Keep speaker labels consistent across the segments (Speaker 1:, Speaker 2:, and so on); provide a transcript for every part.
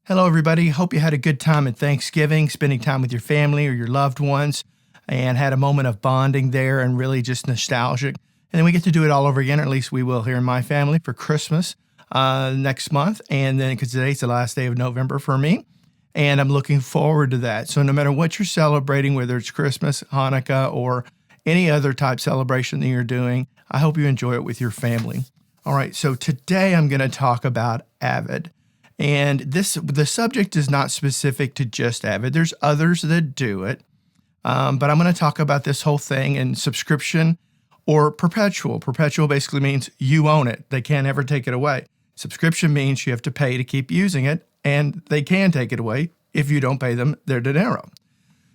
Speaker 1: Hello, everybody. Hope you had a good time at Thanksgiving, spending time with your family or your loved ones, and had a moment of bonding there and really just nostalgic. And then we get to do it all over again, or at least we will here in my family for Christmas next month. And then, because today's the last day of November for me, and I'm looking forward to that. So no matter what you're celebrating, whether it's Christmas, Hanukkah, or any other type celebration that you're doing, I hope you enjoy it with your family. All right, so today I'm going to talk about Avid. And the subject is not specific to just Avid. There's others that do it. But I'm going to talk about this whole thing in subscription or perpetual. Perpetual basically means you own it. They can't ever take it away. Subscription means you have to pay to keep using it, and they can take it away if you don't pay them their dinero.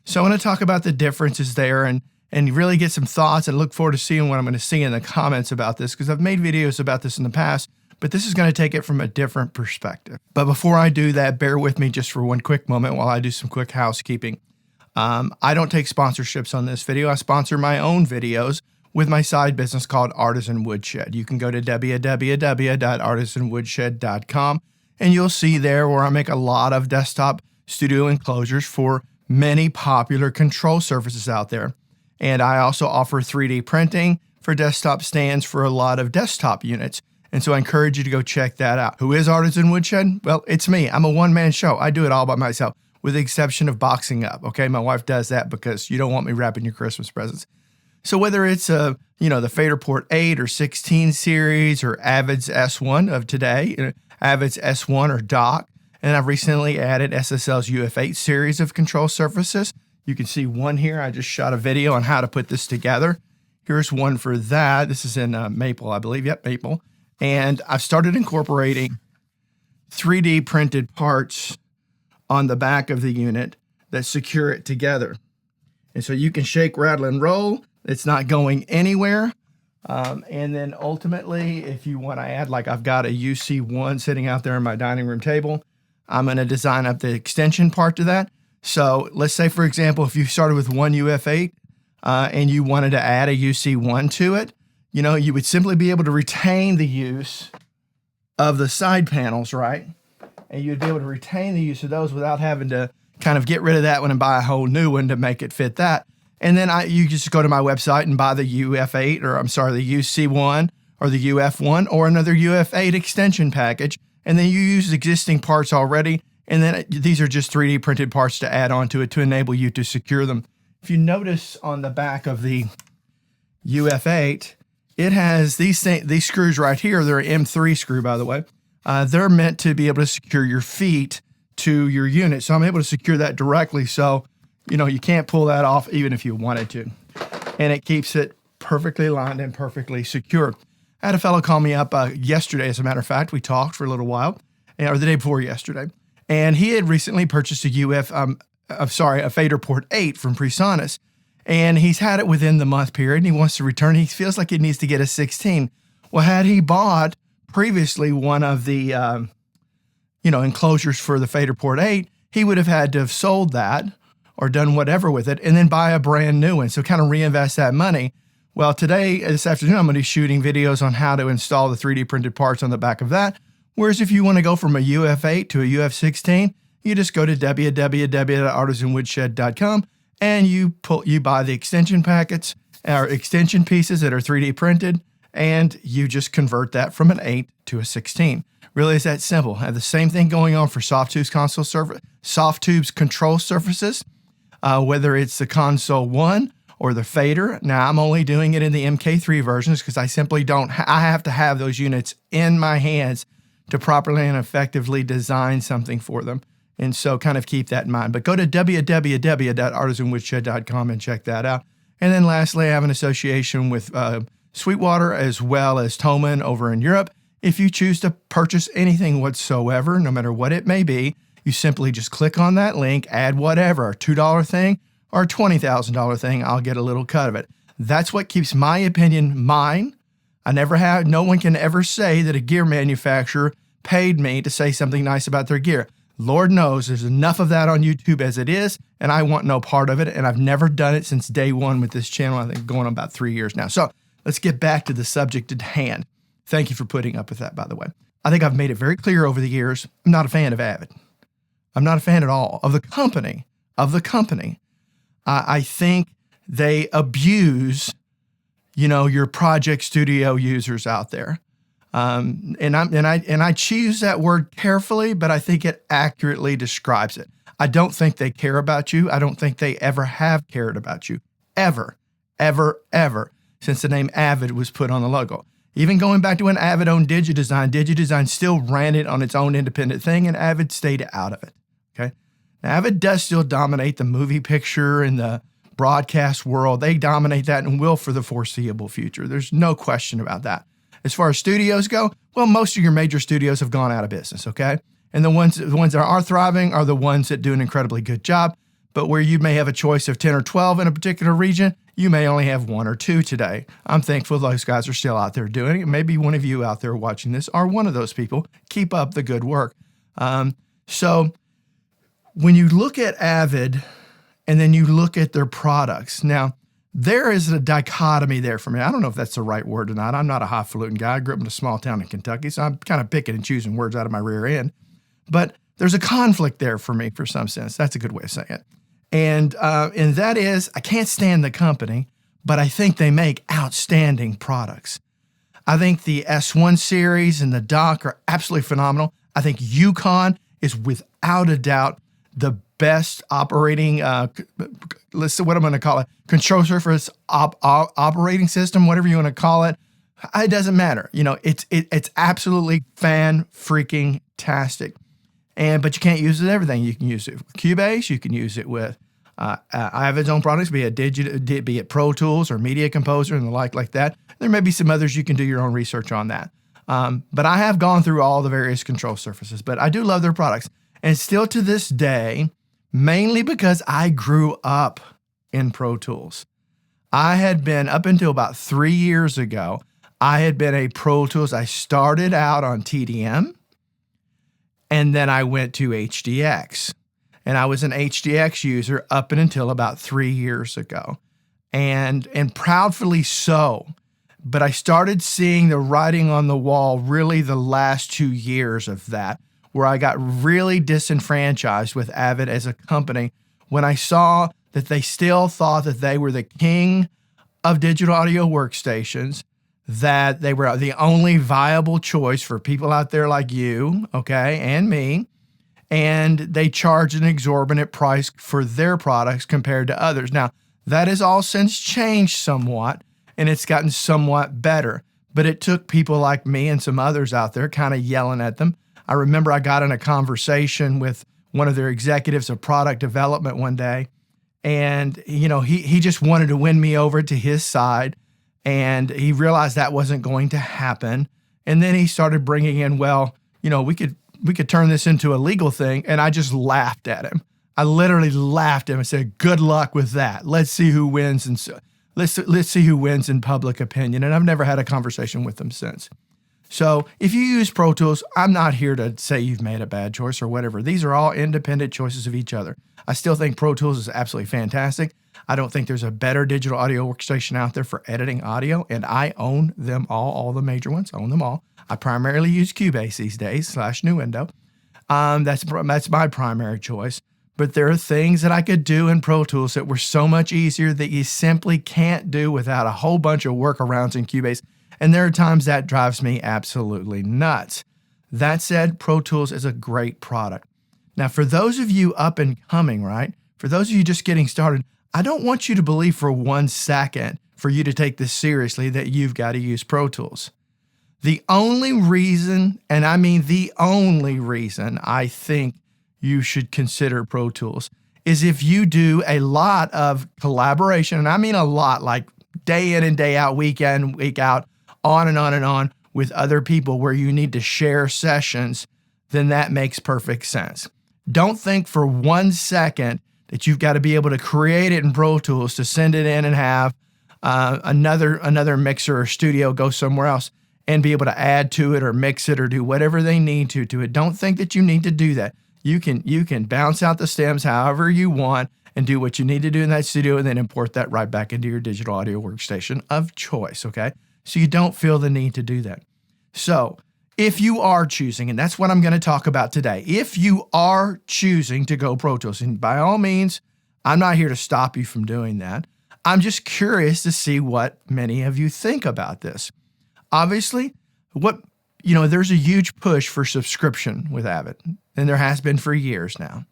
Speaker 1: So I'm going to talk about the differences there and really get some thoughts, and look forward to seeing what I'm going to see in the comments about this, because I've made videos about this in the past, but this is going to take it from a different perspective. But before I do that, bear with me just for one quick moment while I do some quick housekeeping. I don't take sponsorships on this video. I sponsor my own videos with my side business called Artisan Woodshed. You can go to www.artisanwoodshed.com, and you'll see there where I make a lot of desktop studio enclosures for many popular control surfaces out there. And I also offer 3D printing for desktop stands for a lot of desktop units. And so I encourage you to go check that out. Who is Artisan Woodshed? Well, it's me. I'm a one-man show. I do it all by myself, with the exception of boxing up. Okay, my wife does that because you don't want me wrapping your Christmas presents. So whether it's the Faderport 8 or 16 series, or Avid's S1 of today, Avid's S1 or dock, and I've recently added SSL's UF8 series of control surfaces. You can see one here. I just shot a video on how to put this together. Here's one for that. This is in maple, I believe. Yep, maple. And I've started incorporating 3D printed parts on the back of the unit that secure it together. And so you can shake, rattle, and roll. It's not going anywhere. And then ultimately, if you want to add, like I've got a UC1 sitting out there on my dining room table, I'm going to design up the extension part to that. So let's say, for example, if you started with one UF8 and you wanted to add a UC1 to it, you would simply be able to retain the use of the side panels, right? And you'd be able to retain the use of those without having to kind of get rid of that one and buy a whole new one to make it fit that. And then you just go to my website and buy the the UC1 or the UF1 or another UF8 extension package. And then you use existing parts already. And then these are just 3D printed parts to add onto it to enable you to secure them. If you notice on the back of the UF8, it has these screws right here. They're an M3 screw, by the way. They're meant to be able to secure your feet to your unit. So I'm able to secure that directly. So, you can't pull that off even if you wanted to. And it keeps it perfectly lined and perfectly secure. I had a fellow call me up yesterday, as a matter of fact. We talked for a little while, or the day before yesterday. And he had recently purchased a Faderport 8 from PreSonus. And he's had it within the month period, and he wants to return. He feels like he needs to get a 16. Well, had he bought previously one of the, enclosures for the Faderport 8, he would have had to have sold that or done whatever with it and then buy a brand new one. So kind of reinvest that money. Well, this afternoon, I'm going to be shooting videos on how to install the 3D printed parts on the back of that. Whereas if you want to go from a UF8 to a UF16, you just go to www.artisanwoodshed.com and you buy the extension packets or extension pieces that are 3D printed, and you just convert that from an 8 to a 16. Really, it's that simple. I have the same thing going on for soft tubes control surfaces, whether it's the Console 1 or the Fader. Now, I'm only doing it in the MK3 versions because I simply I have to have those units in my hands to properly and effectively design something for them. And so kind of keep that in mind. But go to www.artisanwoodshed.com and check that out. And then lastly, I have an association with Sweetwater as well as Thomann over in Europe. If you choose to purchase anything whatsoever, no matter what it may be, you simply just click on that link, add whatever, a $2 thing or a $20,000 thing, I'll get a little cut of it. That's what keeps my opinion mine. No one can ever say that a gear manufacturer paid me to say something nice about their gear. Lord knows there's enough of that on YouTube as it is, and I want no part of it, and I've never done it since day one with this channel. I think going on about 3 years now. So let's get back to the subject at hand. Thank you for putting up with that, by the way. I think I've made it very clear over the years, I'm not a fan of Avid. I'm not a fan at all of the company. I think they abuse, your project studio users out there. And I choose that word carefully, but I think it accurately describes it. I don't think they care about you. I don't think they ever have cared about you. Ever, since the name Avid was put on the logo. Even going back to when Avid owned DigiDesign still ran it on its own independent thing, and Avid stayed out of it. Okay. Now, Avid does still dominate the movie picture and the broadcast world. They dominate that and will for the foreseeable future. There's no question about that. As far as studios go, well, most of your major studios have gone out of business, okay? And the ones that are thriving are the ones that do an incredibly good job. But where you may have a choice of 10 or 12 in a particular region, you may only have 1 or 2 today. I'm thankful those guys are still out there doing it. Maybe one of you out there watching this are one of those people. Keep up the good work. So when you look at Avid and then you look at their products, now there is a dichotomy there for me. I don't know if that's the right word or not. I'm not a highfalutin guy. I grew up in a small town in Kentucky, so I'm kind of picking and choosing words out of my rear end. But there's a conflict there for me, for some sense. That's a good way of saying it. And that is, I can't stand the company, but I think they make outstanding products. I think the S1 series and the dock are absolutely phenomenal. I think Yukon is without a doubt the best operating, let's see what I'm going to call it, control surface operating system, whatever you want to call it. It doesn't matter. It's absolutely fan-freaking-tastic. But you can't use it with everything. You can use it with Cubase. You can use it with Avid's own products, be it Pro Tools or Media Composer and the like that. There may be some others you can do your own research on that. But I have gone through all the various control surfaces, but I do love their products. And still to this day, mainly because I grew up in Pro Tools. I had been, up until about 3 years ago, I had been a Pro Tools. I started out on TDM, and then I went to HDX. And I was an HDX user up until about 3 years ago. And proudly so. But I started seeing the writing on the wall really the last 2 years of that, where I got really disenfranchised with Avid as a company when I saw that they still thought that they were the king of digital audio workstations, that they were the only viable choice for people out there like you, okay, and me, and they charge an exorbitant price for their products compared to others. Now, that has all since changed somewhat, and it's gotten somewhat better, but it took people like me and some others out there kind of yelling at them. I remember I got in a conversation with one of their executives of product development one day, and he just wanted to win me over to his side, and he realized that wasn't going to happen. And then he started bringing in, we could turn this into a legal thing, and I just laughed at him. I literally laughed at him and said, "Good luck with that. Let's see who wins, and let's see who wins in public opinion." And I've never had a conversation with them since. So if you use Pro Tools, I'm not here to say you've made a bad choice or whatever. These are all independent choices of each other. I still think Pro Tools is absolutely fantastic. I don't think there's a better digital audio workstation out there for editing audio, and I own them all the major ones. I own them all. I primarily use Cubase these days /Nuendo. That's my primary choice. But there are things that I could do in Pro Tools that were so much easier that you simply can't do without a whole bunch of workarounds in Cubase. And there are times that drives me absolutely nuts. That said, Pro Tools is a great product. Now, for those of you up and coming, right? For those of you just getting started, I don't want you to believe for 1 second for you to take this seriously that you've got to use Pro Tools. The only reason, and I mean the only reason I think you should consider Pro Tools is if you do a lot of collaboration, and I mean a lot, like day in and day out, week in, week out, on and on and on with other people where you need to share sessions, then that makes perfect sense. Don't think for 1 second that you've got to be able to create it in Pro Tools to send it in and have another mixer or studio go somewhere else and be able to add to it or mix it or do whatever they need to it. Don't think that you need to do that. You can bounce out the stems however you want and do what you need to do in that studio and then import that right back into your digital audio workstation of choice, okay? So you don't feel the need to do that. So if you are choosing, and that's what I'm going to talk about today, if you are choosing to go Pro Tools, and by all means, I'm not here to stop you from doing that. I'm just curious to see what many of you think about this. Obviously, there's a huge push for subscription with Avid, and there has been for years now.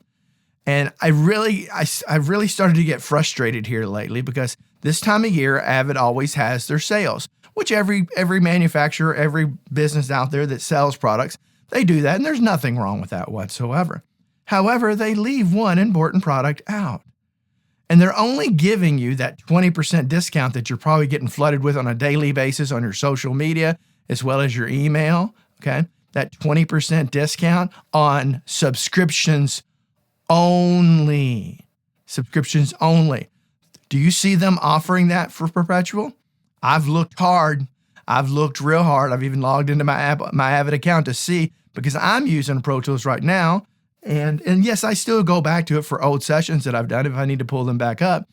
Speaker 1: And I really started to get frustrated here lately because this time of year, Avid always has their sales, which every manufacturer, every business out there that sells products, they do that, and there's nothing wrong with that whatsoever. However, they leave one important product out. And they're only giving you that 20% discount that you're probably getting flooded with on a daily basis on your social media, as well as your email, okay? That 20% discount on subscriptions only. Subscriptions only. Do you see them offering that for perpetual? I've looked hard. I've looked real hard. I've even logged into my Avid account to see, because I'm using Pro Tools right now. And yes, I still go back to it for old sessions that I've done if I need to pull them back up.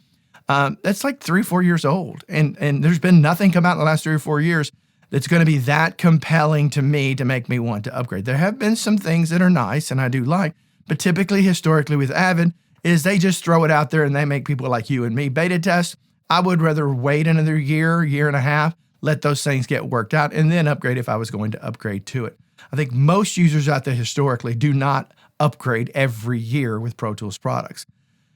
Speaker 1: That's like 3-4 years old. And there's been nothing come out in the last 3 or 4 years that's going to be that compelling to me to make me want to upgrade. There have been some things that are nice and I do like, but typically, historically with Avid, is they just throw it out there and they make people like you and me beta test. I would rather wait another year and a half, let those things get worked out, and then upgrade if I was going to upgrade to it. I think most users out there historically do not upgrade every year with Pro Tools products.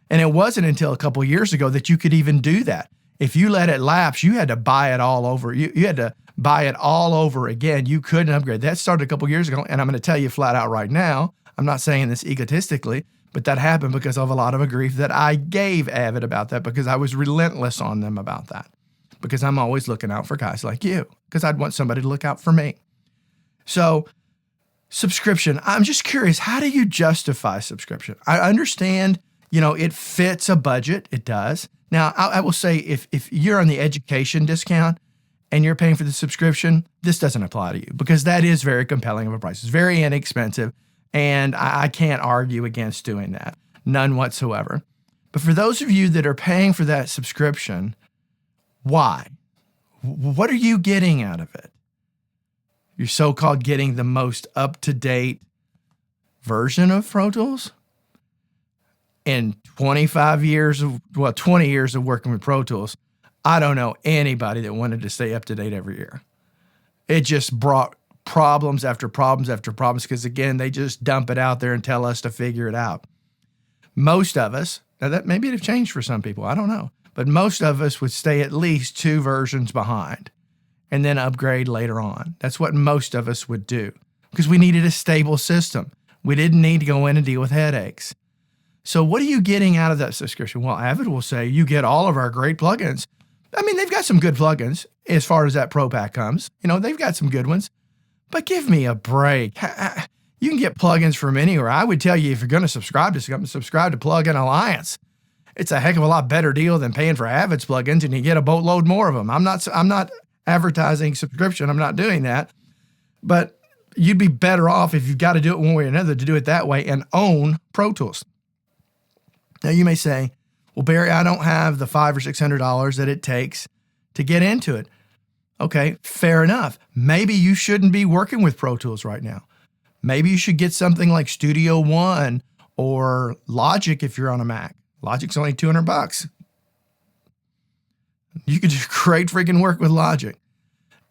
Speaker 1: And it wasn't until a couple of years ago that you could even do that. If you let it lapse, you had to buy it all over. You had to buy it all over again. You couldn't upgrade. That started a couple of years ago, and I'm going to tell you flat out right now, I'm not saying this egotistically, but that happened because of a lot of grief that I gave Avid about that, because I was relentless on them about that, because I'm always looking out for guys like you, because I'd want somebody to look out for me. So subscription, I'm just curious, how do you justify subscription? I understand, it fits a budget. It does. Now, I will say if you're on the education discount and you're paying for the subscription, this doesn't apply to you, because that is very compelling of a price. It's very inexpensive, and I can't argue against doing that. None whatsoever. But for those of you that are paying for that subscription, why? What are you getting out of it? You're so-called getting the most up-to-date version of Pro Tools? In 20 years of working with Pro Tools, I don't know anybody that wanted to stay up-to-date every year. It just brought problems after problems after problems, because, again, they just dump it out there and tell us to figure it out. Most of us, now that maybe it'd have changed for some people, I don't know, but most of us would stay at least 2 versions behind and then upgrade later on. That's what most of us would do, because we needed a stable system. We didn't need to go in and deal with headaches. So what are you getting out of that subscription? Well, Avid will say you get all of our great plugins. I mean, they've got some good plugins as far as that Pro Pack comes. They've got some good ones, but give me a break. You can get plugins from anywhere. I would tell you, if you're going to subscribe to Plugin Alliance. It's a heck of a lot better deal than paying for Avid's plugins, and you get a boatload more of them. I'm not advertising subscription. I'm not doing that. But you'd be better off, if you've got to do it one way or another, to do it that way and own Pro Tools. Now, you may say, well, Barry, I don't have the $500 or $600 that it takes to get into it. Okay, fair enough. Maybe you shouldn't be working with Pro Tools right now. Maybe you should get something like Studio One or Logic if you're on a Mac. Logic's only $200. You could do great freaking work with Logic.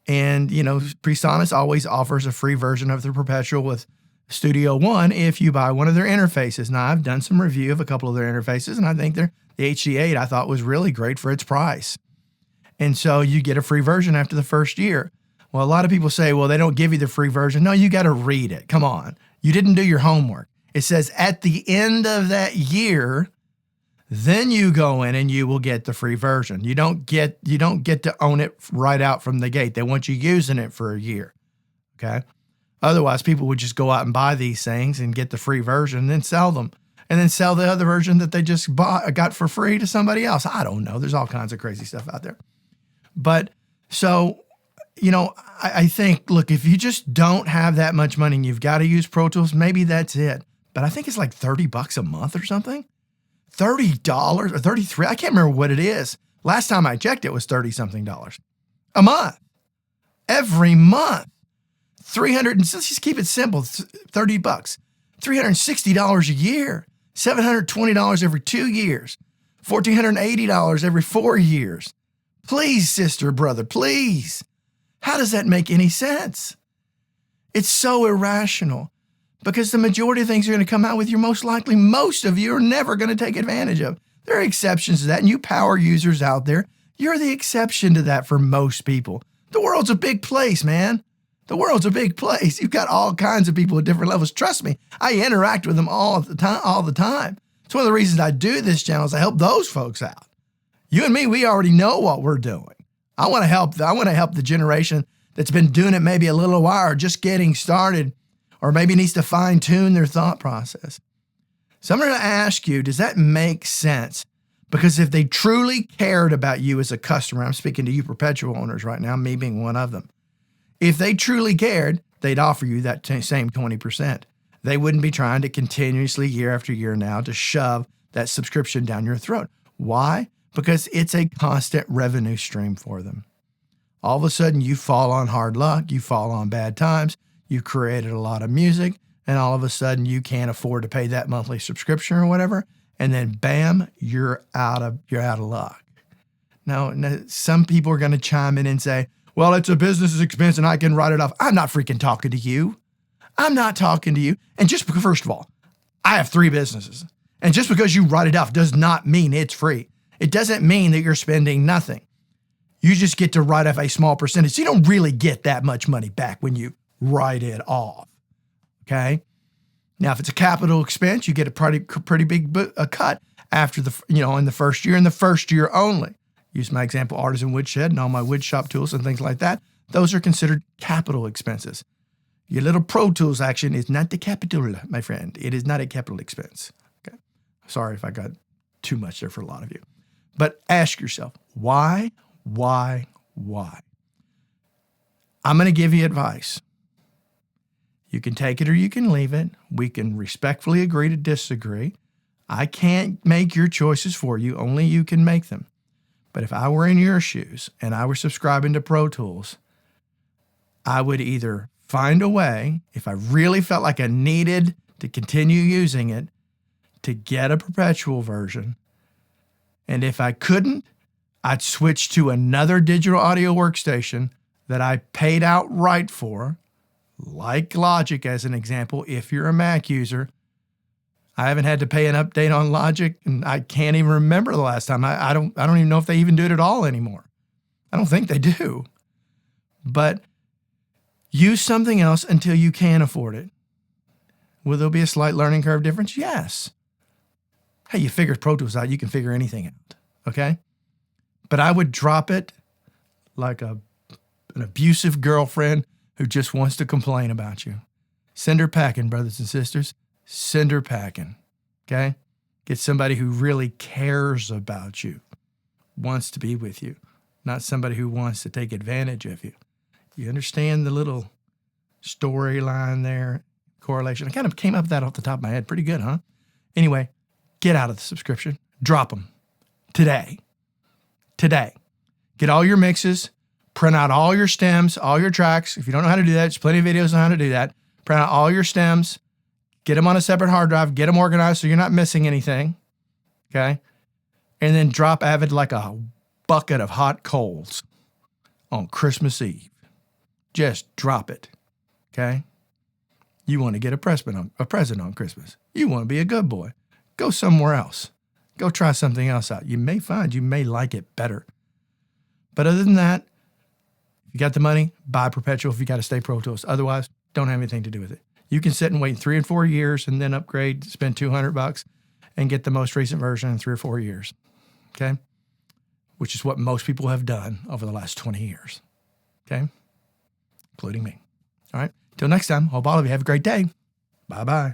Speaker 1: And, PreSonus always offers a free version of the Perpetual with Studio One if you buy one of their interfaces. Now, I've done some review of a couple of their interfaces, and I think the HD8 I thought was really great for its price. And so you get a free version after the first year. Well, a lot of people say, well, they don't give you the free version. No, you got to read it. Come on. You didn't do your homework. It says at the end of that year, then you go in and you will get the free version. You don't get to own it right out from the gate. They want you using it for a year. Okay? Otherwise, people would just go out and buy these things and get the free version and then sell them. And then sell the other version that they just got for free to somebody else. I don't know. There's all kinds of crazy stuff out there. But so, I think, look, if you just don't have that much money and you've got to use Pro Tools, maybe that's it. But I think it's like $30 a month or something. $30 or $33. I can't remember what it is. Last time I checked, it was $30-something a month. Every month. let's just keep it simple, $30, $360 a year, $720 every 2 years, $1,480 every 4 years. Please, sister, brother, please. How does that make any sense? It's so irrational because the majority of things you're going to come out with, most of you are never going to take advantage of. There are exceptions to that, and you power users out there, you're the exception to that for most people. The world's a big place, man. The world's a big place. You've got all kinds of people at different levels. Trust me, I interact with them all the time. It's one of the reasons I do this channel is I help those folks out. You and me, we already know what we're doing. I want to help the generation that's been doing it maybe a little while or just getting started or maybe needs to fine-tune their thought process. So I'm going to ask you, does that make sense? Because if they truly cared about you as a customer, I'm speaking to you perpetual owners right now, me being one of them. If they truly cared, they'd offer you that same 20%. They wouldn't be trying to continuously year after year now to shove that subscription down your throat. Why? Because it's a constant revenue stream for them. All of a sudden, you fall on hard luck, you fall on bad times, you created a lot of music, and all of a sudden you can't afford to pay that monthly subscription or whatever, and then bam, you're out of luck. Now, some people are going to chime in and say, well, it's a business expense and I can write it off. I'm not freaking talking to you. I'm not talking to you. And just because, first of all, I have 3 businesses. And just because you write it off does not mean it's free. It doesn't mean that you're spending nothing. You just get to write off a small percentage. So you don't really get that much money back when you write it off. Okay? Now, if it's a capital expense, you get a pretty big cut after in the first year and the first year only. Use my example, Artisan Woodshed and all my wood shop tools and things like that. Those are considered capital expenses. Your little Pro Tools action is not the capital, my friend. It is not a capital expense. Okay. Sorry if I got too much there for a lot of you. But ask yourself, why? I'm going to give you advice. You can take it or you can leave it. We can respectfully agree to disagree. I can't make your choices for you. Only you can make them. But if I were in your shoes and I were subscribing to Pro Tools, I would either find a way, if I really felt like I needed to continue using it, to get a perpetual version. And if I couldn't, I'd switch to another digital audio workstation that I paid outright for, like Logic as an example, if you're a Mac user. I haven't had to pay an update on Logic, and I can't even remember the last time. I don't even know if they even do it at all anymore. I don't think they do. But use something else until you can afford it. Will there be a slight learning curve difference? Yes. Hey, you figure Pro Tools out, you can figure anything out, okay? But I would drop it like an abusive girlfriend who just wants to complain about you. Send her packing, brothers and sisters. Send her packing, okay? Get somebody who really cares about you, wants to be with you, not somebody who wants to take advantage of you. You understand the little storyline there, correlation? I kind of came up with that off the top of my head. Pretty good, huh? Anyway, get out of the subscription. Drop them today. Today. Get all your mixes, print out all your stems, all your tracks. If you don't know how to do that, there's plenty of videos on how to do that. Print out all your stems. Get them on a separate hard drive. Get them organized so you're not missing anything, okay? And then drop Avid like a bucket of hot coals on Christmas Eve. Just drop it, okay? You want to get a present on Christmas. You want to be a good boy. Go somewhere else. Go try something else out. You may find you may like it better. But other than that, if you got the money, buy perpetual if you got to stay Pro Tools. Otherwise, don't have anything to do with it. You can sit and wait 3 and 4 years and then upgrade, spend $200 and get the most recent version in 3 or 4 years, okay? Which is what most people have done over the last 20 years, okay? Including me. All right, till next time, hope all of you have a great day. Bye-bye.